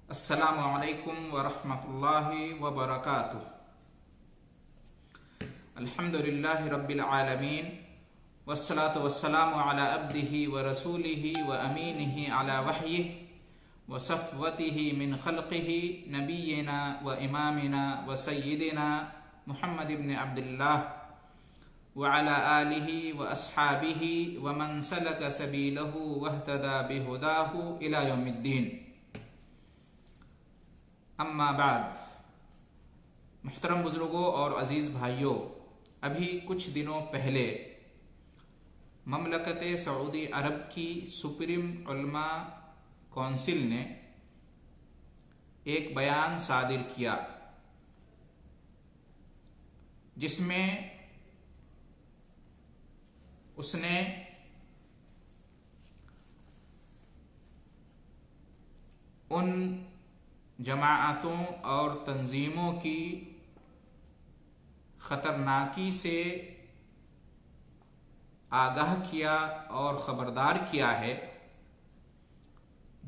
السلام علیکم ورحمۃ اللہ وبرکاتہ۔ الحمد للہ رب العالمین والصلاة والسلام علی عبدہ ورسولہ وامینہ علی وحیہ وصفوتہ من خلقہ نبینا وامامنا وسیدنا محمد بن عبد اللہ وعلی آلہ واصحابہ ومن سلک سبیلہ واہتدی بہداہ الی یوم الدین۔ اما بعد، محترم بزرگوں اور عزیز بھائیوں، ابھی کچھ دنوں پہلے مملکت سعودی عرب کی سپریم علماء کونسل نے ایک بیان صادر کیا جس میں اس نے ان جماعتوں اور تنظیموں کی خطرناکی سے آگاہ کیا اور خبردار کیا ہے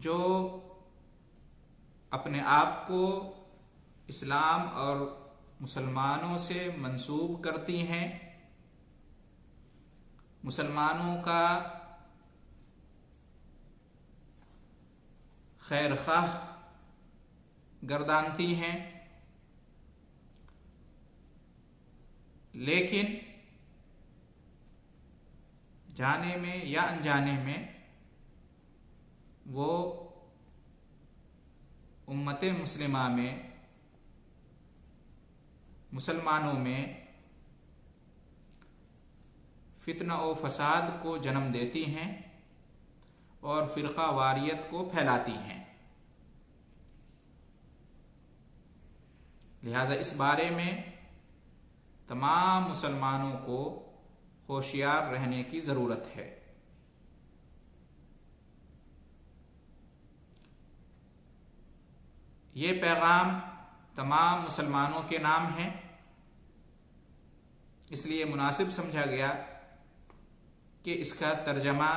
جو اپنے آپ کو اسلام اور مسلمانوں سے منسوب کرتی ہیں، مسلمانوں کا خیر خواہ گردانتی ہیں، لیکن جانے میں یا انجانے میں وہ امت مسلمہ میں، مسلمانوں میں فتنہ و فساد کو جنم دیتی ہیں اور فرقہ واریت کو پھیلاتی ہیں۔ لہذا اس بارے میں تمام مسلمانوں کو ہوشیار رہنے کی ضرورت ہے۔ یہ پیغام تمام مسلمانوں کے نام ہے، اس لیے مناسب سمجھا گیا کہ اس کا ترجمہ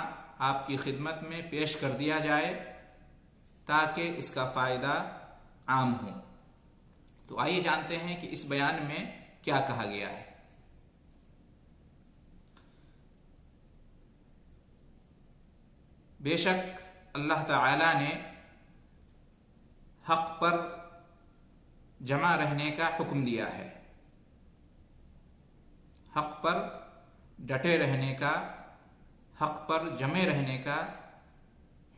آپ کی خدمت میں پیش کر دیا جائے تاکہ اس کا فائدہ عام ہو۔ تو آئیے جانتے ہیں کہ اس بیان میں کیا کہا گیا ہے۔ بے شک اللہ تعالی نے حق پر جمع رہنے کا حکم دیا ہے، حق پر ڈٹے رہنے کا، حق پر جمے رہنے کا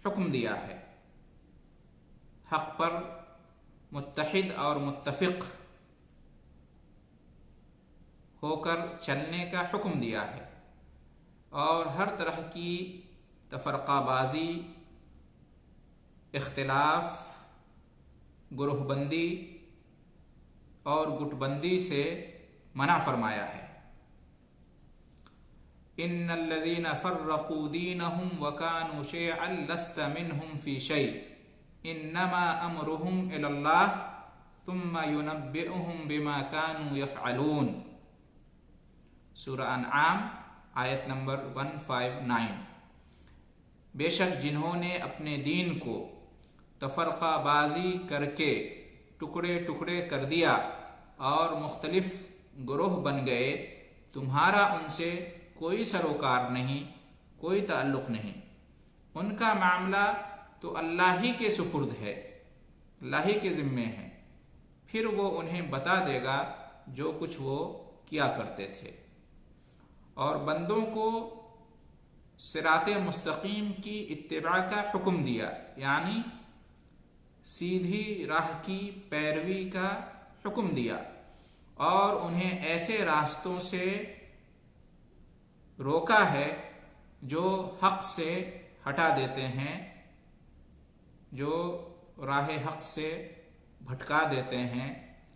حکم دیا ہے، حق پر متحد اور متفق ہو کر چلنے کا حکم دیا ہے، اور ہر طرح کی تفرقہ بازی، اختلاف، گروہ بندی اور گٹ بندی سے منع فرمایا ہے۔ ان الذين فرقوا دينهم وكانوا شيعا لست منهم في شيء انما امرهم الى الله ثم ينبئهم بما كانوا يفعلون، سورہ انعام آیت نمبر 159۔ بے شک جنہوں نے اپنے دین کو تفرقہ بازی کر کے ٹکڑے ٹکڑے کر دیا اور مختلف گروہ بن گئے، تمہارا ان سے کوئی سروکار نہیں، کوئی تعلق نہیں، ان کا معاملہ تو اللہ ہی کے سپرد ہے، اللہ ہی کے ذمے ہے، پھر وہ انہیں بتا دے گا جو کچھ وہ کیا کرتے تھے۔ اور بندوں کو صراط مستقیم کی اتباع کا حکم دیا، یعنی سیدھی راہ کی پیروی کا حکم دیا، اور انہیں ایسے راستوں سے روکا ہے جو حق سے ہٹا دیتے ہیں، جو راہ حق سے بھٹکا دیتے ہیں،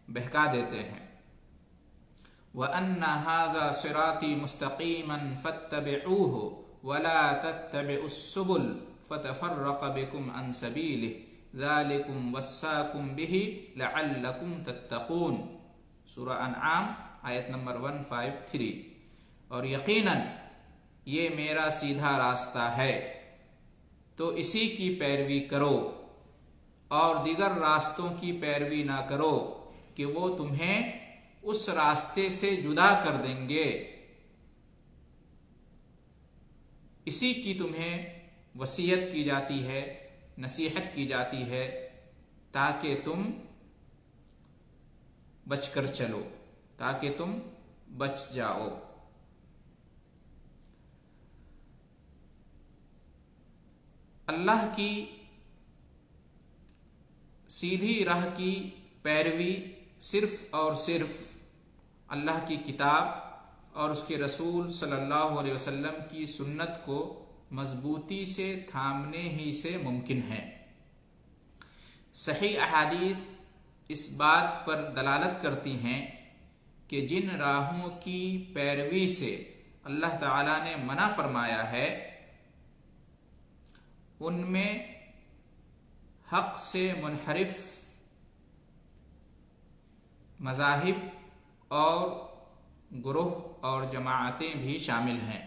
بہکا دیتے ہیں۔ وَأَنَّ هَذَا صِرَاطِي مُسْتَقِيمًا فَاتَّبِعُوهُ وَلَا تَتَّبِعُوا السُّبُلَ فَتَفَرَّقَ بِكُمْ عَنْ سَبِيلِهِ ذَلِكُمْ وَصَّاكُمْ بِهِ لَعَلَّكُمْ تَتَّقُونَ، سورہ انعام آیت نمبر 153۔ اور یقیناً یہ میرا سیدھا راستہ ہے، تو اسی کی پیروی کرو اور دیگر راستوں کی پیروی نہ کرو کہ وہ تمہیں اس راستے سے جدا کر دیں گے. اسی کی تمہیں وصیت کی جاتی ہے، نصیحت کی جاتی ہے تاکہ تم بچ کر چلو، تاکہ تم بچ جاؤ. اللہ کی سیدھی راہ کی پیروی صرف اور صرف اللہ کی کتاب اور اس کے رسول صلی اللہ علیہ وسلم کی سنت کو مضبوطی سے تھامنے ہی سے ممکن ہے. صحیح احادیث اس بات پر دلالت کرتی ہیں کہ جن راہوں کی پیروی سے اللہ تعالیٰ نے منع فرمایا ہے ان میں حق سے منحرف مذاہب اور گروہ اور جماعتیں بھی شامل ہیں.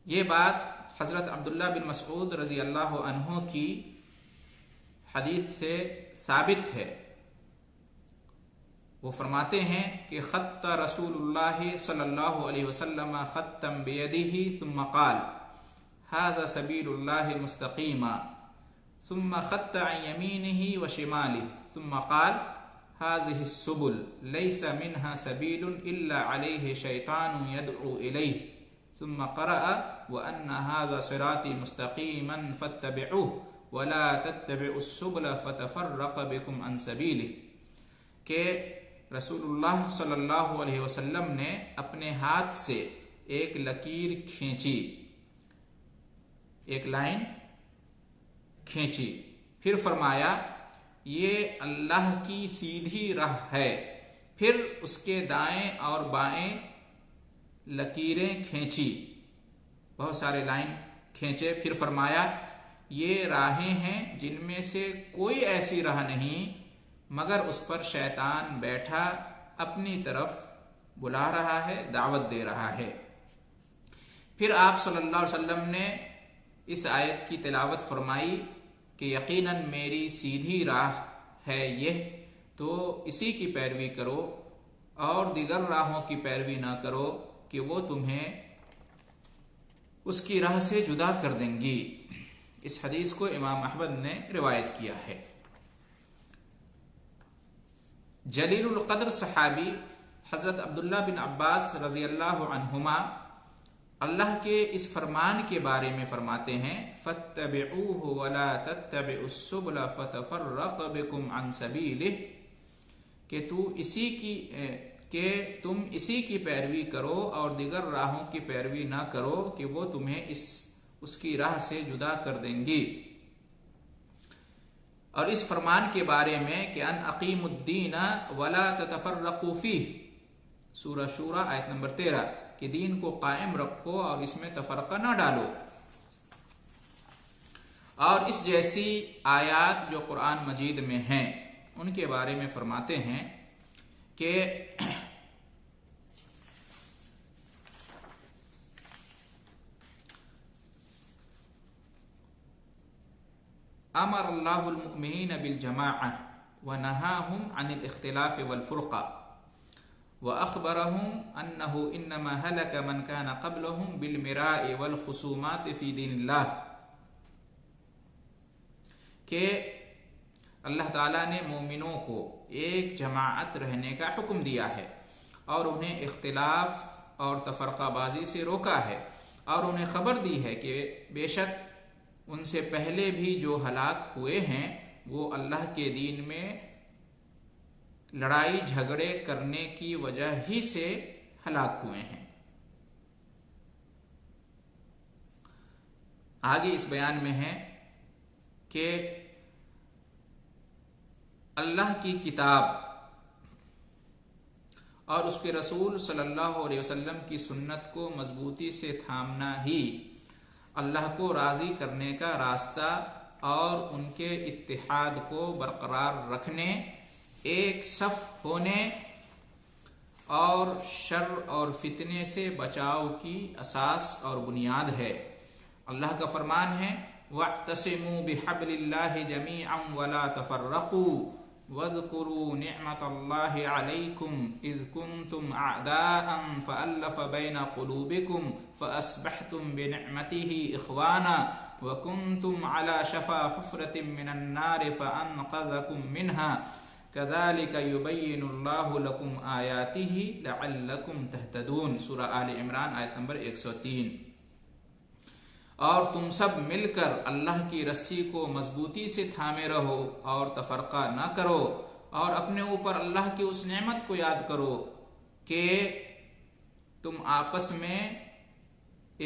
یہ بات حضرت عبداللہ بن مسعود رضی اللہ عنہ کی حدیث سے ثابت ہے. وہ فرماتے ہیں کہ خط رسول اللہ صلی اللہ علیہ وسلم خطا بیدہ ثم قال هذا سبیل اللہ مستقیما ثم خط عن یمینہ وشمالہ ثم قال هذه السبل ليس منها سبيل إلا عليه شيطان يدعو إليه ثم قرأ وأن هذا صراطي مستقيما فاتبعوه ولا تتبعوا السبل فتفرق بكم عن سبيله. کہ رسول اللہ صلی اللہ علیہ وسلم نے اپنے ہاتھ سے ایک لکیر کھینچی، ایک لائن کھینچی، پھر فرمایا یہ اللہ کی سیدھی راہ ہے. پھر اس کے دائیں اور بائیں لکیریں کھینچی، بہت سارے لائن کھینچے، پھر فرمایا یہ راہیں ہیں جن میں سے کوئی ایسی راہ نہیں مگر اس پر شیطان بیٹھا اپنی طرف بلا رہا ہے، دعوت دے رہا ہے. پھر آپ صلی اللہ علیہ وسلم نے اس آیت کی تلاوت فرمائی کہ یقیناً میری سیدھی راہ ہے یہ، تو اسی کی پیروی کرو اور دیگر راہوں کی پیروی نہ کرو کہ وہ تمہیں اس کی راہ سے جدا کر دیں گی. اس حدیث کو امام احمد نے روایت کیا ہے. جلیل القدر صحابی حضرت عبداللہ بن عباس رضی اللہ عنہما اللہ کے اس فرمان کے بارے میں فرماتے ہیں فَاتَّبِعُوهُ وَلَا تَتَّبِعُوا السُّبُلَ فَتَفَرَّقَ بِكُمْ عَنْ سَبِيلِهِ کہ تم اسی کی پیروی کرو اور دیگر راہوں کی پیروی نہ کرو کہ وہ تمہیں اس کی راہ سے جدا کر دیں گی. اور اس فرمان کے بارے میں کہ ان اقیموا الدین ولا تتفرقوا فیہ، سورہ شورى آیت نمبر 13، کہ دین کو قائم رکھو اور اس میں تفرقہ نہ ڈالو. اور اس جیسی آیات جو قرآن مجید میں ہیں ان کے بارے میں فرماتے ہیں کہ امر اللہ المؤمنین بالجماعہ ونہاہم عن الاختلاف والفرقہ وأخبرهم أنه إنما هلك من كان قبلهم بالمراء والخصومات في دين اللہ، کہ اللہ تعالیٰ نے مومنوں کو ایک جماعت رہنے کا حکم دیا ہے اور انہیں اختلاف اور تفرقہ بازی سے روکا ہے، اور انہیں خبر دی ہے کہ بے شک ان سے پہلے بھی جو ہلاک ہوئے ہیں وہ اللہ کے دین میں لڑائی جھگڑے کرنے کی وجہ ہی سے ہلاک ہوئے ہیں. آگے اس بیان میں ہے کہ اللہ کی کتاب اور اس کے رسول صلی اللہ علیہ وسلم کی سنت کو مضبوطی سے تھامنا ہی اللہ کو راضی کرنے کا راستہ اور ان کے اتحاد کو برقرار رکھنے، ایک صف ہونے اور شر اور فتنے سے بچاؤ کی اساس اور بنیاد ہے. اللہ کا فرمان ہے واعتصموا بحبل الله جميعا ولا تفرقوا واذكروا نعمة الله عليكم إذ كنتم أعداء فألف بين قلوبكم فأصبحتم بنعمته إخوانا وكنتم على شفا حفرة من النار فأنقذكم منها كذلك يبين الله لكم آياته لعلكم تهتدون۔ سورہ آل عمران آیت نمبر 103۔ اور تم سب مل کر اللہ کی رسی کو مضبوطی سے تھامے رہو اور تفرقہ نہ کرو، اور اپنے اوپر اللہ کی اس نعمت کو یاد کرو کہ تم آپس میں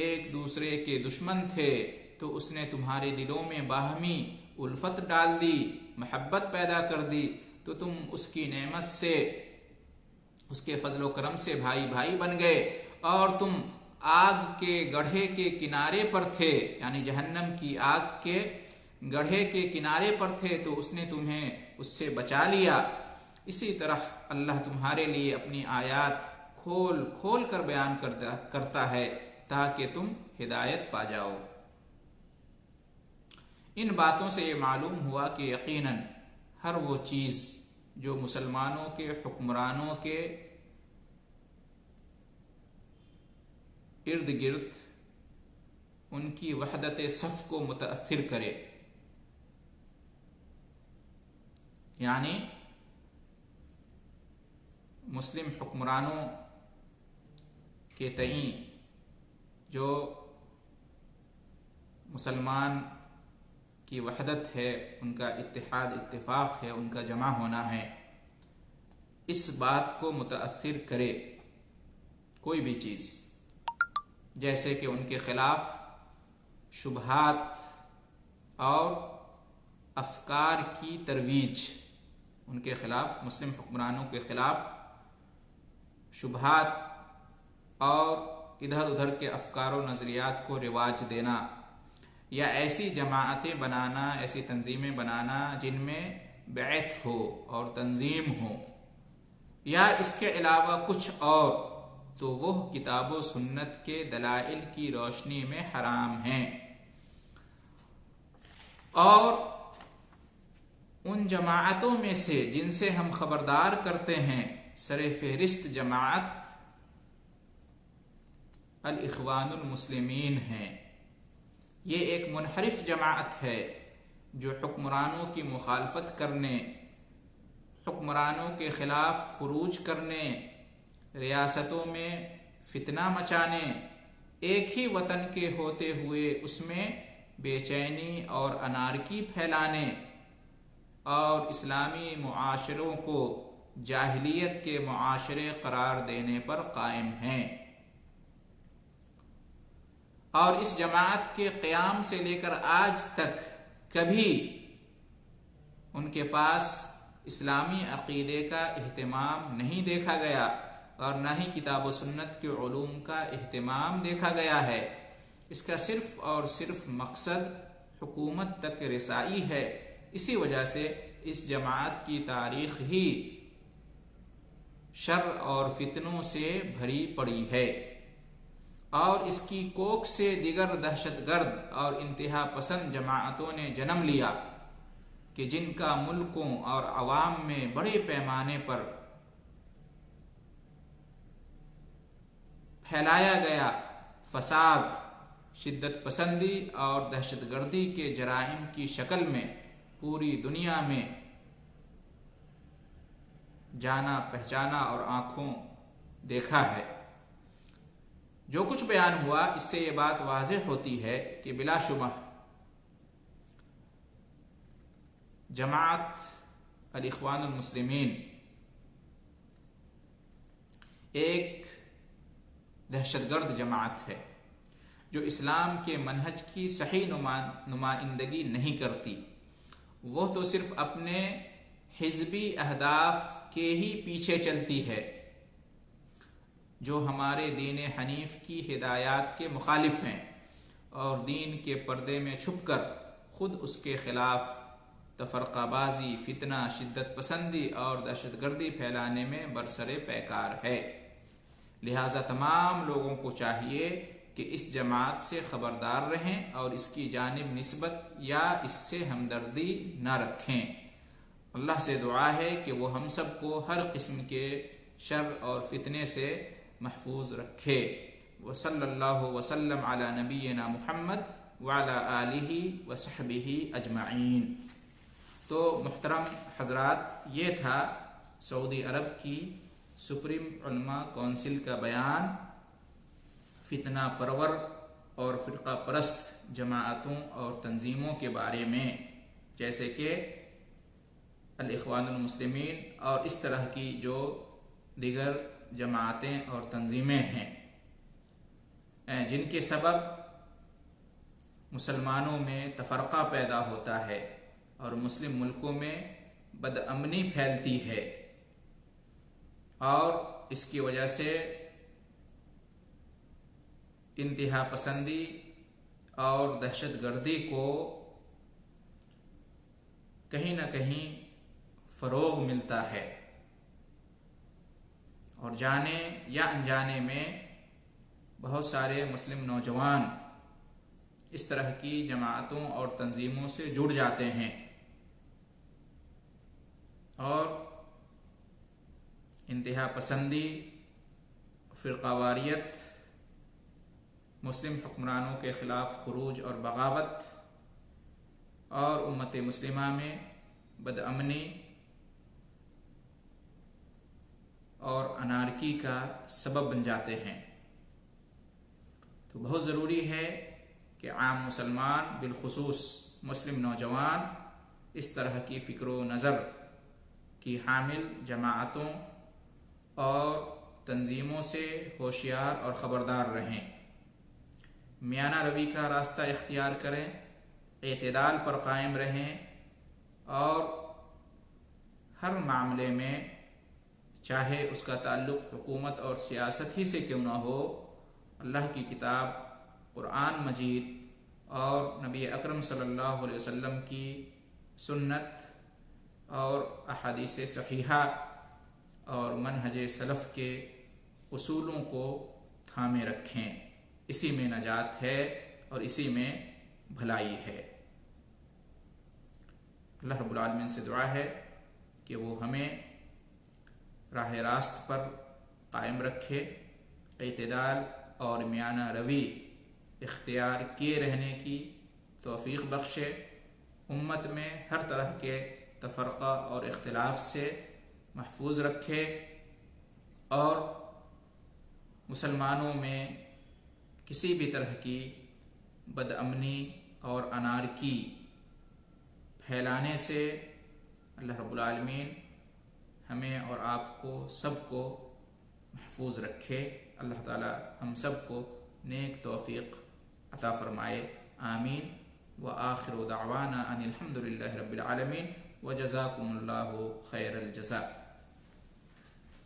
ایک دوسرے کے دشمن تھے، تو اس نے تمہارے دلوں میں باہمی الفت ڈال دی، محبت پیدا کر دی، تو تم اس کی نعمت سے، اس کے فضل و کرم سے بھائی بھائی بن گئے، اور تم آگ کے گڑھے کے کنارے پر تھے، یعنی جہنم کی آگ کے گڑھے کے کنارے پر تھے، تو اس نے تمہیں اس سے بچا لیا۔ اسی طرح اللہ تمہارے لیے اپنی آیات کھول کھول کر بیان کرتا ہے تاکہ تم ہدایت پا جاؤ۔ ان باتوں سے یہ معلوم ہوا کہ یقیناً ہر وہ چیز جو مسلمانوں کے حکمرانوں کے ارد گرد ان کی وحدت صف کو متاثر کرے، یعنی مسلم حکمرانوں کے تئیں جو مسلمان کی وحدت ہے، ان کا اتحاد اتفاق ہے، ان کا جمع ہونا ہے، اس بات کو متاثر کرے کوئی بھی چیز، جیسے کہ ان کے خلاف شبہات اور افکار کی ترویج، ان کے خلاف، مسلم حکمرانوں کے خلاف شبہات اور ادھر ادھر کے افکار و نظریات کو رواج دینا، یا ایسی جماعتیں بنانا، ایسی تنظیمیں بنانا جن میں بیعت ہو اور تنظیم ہو، یا اس کے علاوہ کچھ اور، تو وہ کتاب و سنت کے دلائل کی روشنی میں حرام ہیں۔ اور ان جماعتوں میں سے جن سے ہم خبردار کرتے ہیں، سر فہرست جماعت الاخوان المسلمین ہیں۔ یہ ایک منحرف جماعت ہے جو حکمرانوں کی مخالفت کرنے، حکمرانوں کے خلاف خروج کرنے، ریاستوں میں فتنہ مچانے، ایک ہی وطن کے ہوتے ہوئے اس میں بے چینی اور انارکی پھیلانے، اور اسلامی معاشروں کو جاہلیت کے معاشرے قرار دینے پر قائم ہیں۔ اور اس جماعت کے قیام سے لے کر آج تک کبھی ان کے پاس اسلامی عقیدے کا اہتمام نہیں دیکھا گیا، اور نہ ہی کتاب و سنت کے علوم کا اہتمام دیکھا گیا ہے۔ اس کا صرف اور صرف مقصد حکومت تک رسائی ہے۔ اسی وجہ سے اس جماعت کی تاریخ ہی شر اور فتنوں سے بھری پڑی ہے، اور اس کی کوکھ سے دیگر دہشت گرد اور انتہا پسند جماعتوں نے جنم لیا کہ جن کا ملکوں اور عوام میں بڑے پیمانے پر پھیلایا گیا فساد، شدت پسندی اور دہشت گردی کے جرائم کی شکل میں پوری دنیا میں جانا پہچانا اور آنکھوں دیکھا ہے۔ جو کچھ بیان ہوا، اس سے یہ بات واضح ہوتی ہے کہ بلا شبہ جماعت الاخوان المسلمین ایک دہشت گرد جماعت ہے جو اسلام کے منہج کی صحیح نمائندگی نہیں کرتی۔ وہ تو صرف اپنے حزبی اہداف کے ہی پیچھے چلتی ہے جو ہمارے دین حنیف کی ہدایات کے مخالف ہیں، اور دین کے پردے میں چھپ کر خود اس کے خلاف تفرقہ بازی، فتنہ، شدت پسندی اور دہشت گردی پھیلانے میں برسر پیکار ہے۔ لہذا تمام لوگوں کو چاہیے کہ اس جماعت سے خبردار رہیں اور اس کی جانب نسبت یا اس سے ہمدردی نہ رکھیں۔ اللہ سے دعا ہے کہ وہ ہم سب کو ہر قسم کے شر اور فتنے سے محفوظ رکھے۔ وصلی اللہ وسلم علی نبینا محمد وعلی آلہ وصحبہ اجمعین۔ تو محترم حضرات، یہ تھا سعودی عرب کی سپریم علماء کونسل کا بیان فتنہ پرور اور فرقہ پرست جماعتوں اور تنظیموں کے بارے میں، جیسے کہ الاخوان المسلمین اور اس طرح کی جو دیگر جماعتیں اور تنظیمیں ہیں، جن کے سبب مسلمانوں میں تفرقہ پیدا ہوتا ہے اور مسلم ملکوں میں بدامنی پھیلتی ہے، اور اس کی وجہ سے انتہا پسندی اور دہشت گردی کو کہیں نہ کہیں فروغ ملتا ہے، اور جانے یا انجانے میں بہت سارے مسلم نوجوان اس طرح کی جماعتوں اور تنظیموں سے جڑ جاتے ہیں اور انتہا پسندی، فرقہ واریت، مسلم حکمرانوں کے خلاف خروج اور بغاوت اور امت مسلمہ میں بدامنی اور انارکی کا سبب بن جاتے ہیں۔ تو بہت ضروری ہے کہ عام مسلمان، بالخصوص مسلم نوجوان، اس طرح کی فکر و نظر کی حامل جماعتوں اور تنظیموں سے ہوشیار اور خبردار رہیں، میانہ روی کا راستہ اختیار کریں، اعتدال پر قائم رہیں، اور ہر معاملے میں چاہے اس کا تعلق حکومت اور سیاست ہی سے کیوں نہ ہو، اللہ کی کتاب قرآن مجید اور نبی اکرم صلی اللہ علیہ وسلم کی سنت اور احادیث صحیحہ اور منہج سلف کے اصولوں کو تھامے رکھیں۔ اسی میں نجات ہے اور اسی میں بھلائی ہے۔ اللہ رب العالمین سے دعا ہے کہ وہ ہمیں راہ راست پر قائم رکھے، اعتدال اور میانہ روی اختیار کیے رہنے کی توفیق بخشے، امت میں ہر طرح کے تفرقہ اور اختلاف سے محفوظ رکھے، اور مسلمانوں میں کسی بھی طرح کی بدامنی اور انارکی پھیلانے سے اللہ رب العالمین ہمیں اور آپ کو سب کو محفوظ رکھے۔ اللہ تعالی ہم سب کو نیک توفیق عطا فرمائے، آمین۔ وآخر دعوانا ان الحمد للہ رب العالمین، وجزاکم اللہ خیر الجزاء۔